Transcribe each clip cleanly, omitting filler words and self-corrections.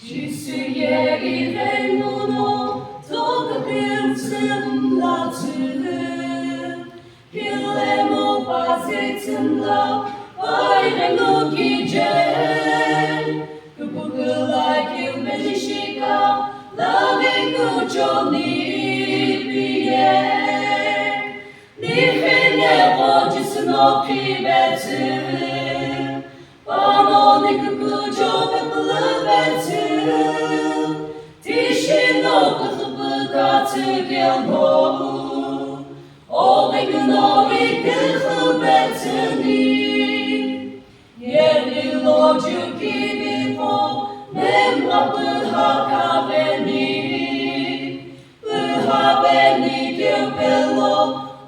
주의 이름으로 도둑은 틈나주는 길에 못 빠질 틈나 바이레노 기제 그 부글라 길매시가 나비 구조니 비에 니히네 보지스 높이 배트 바노니 그 구조 배불르배트 디시노 그 흡을 같은 길로 오백은 너희 그 흡배트니 예릴로 주기 비포 nemra bhakaveni gyopelo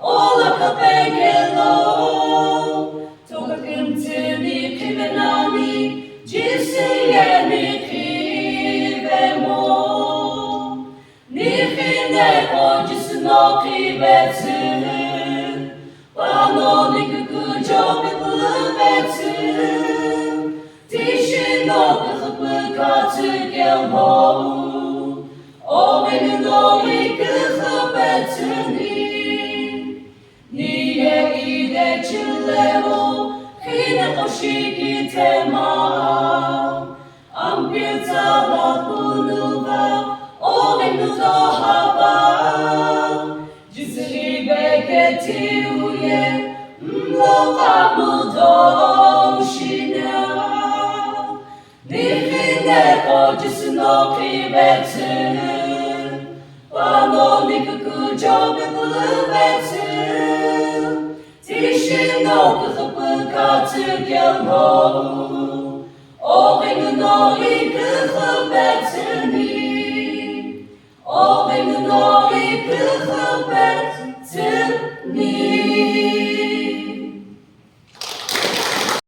ola kapegelo toga kimtini kivenani jisiyeni kivemo nifine kojisno kivetu panoni kukujo bibulubetu Tishino katıgelmo Ovenin ovi kıhbetini Niye ide çillevo Hine koşiki tema Ampirta la bunuva Ovenu dohava Cizri beketi uye Mloka mudoşina Nifine kocasına kıymetin Panoni kukuca bibulubetin Tişin okuzupı katı gelmo Oğlunun oğlu kıhbetin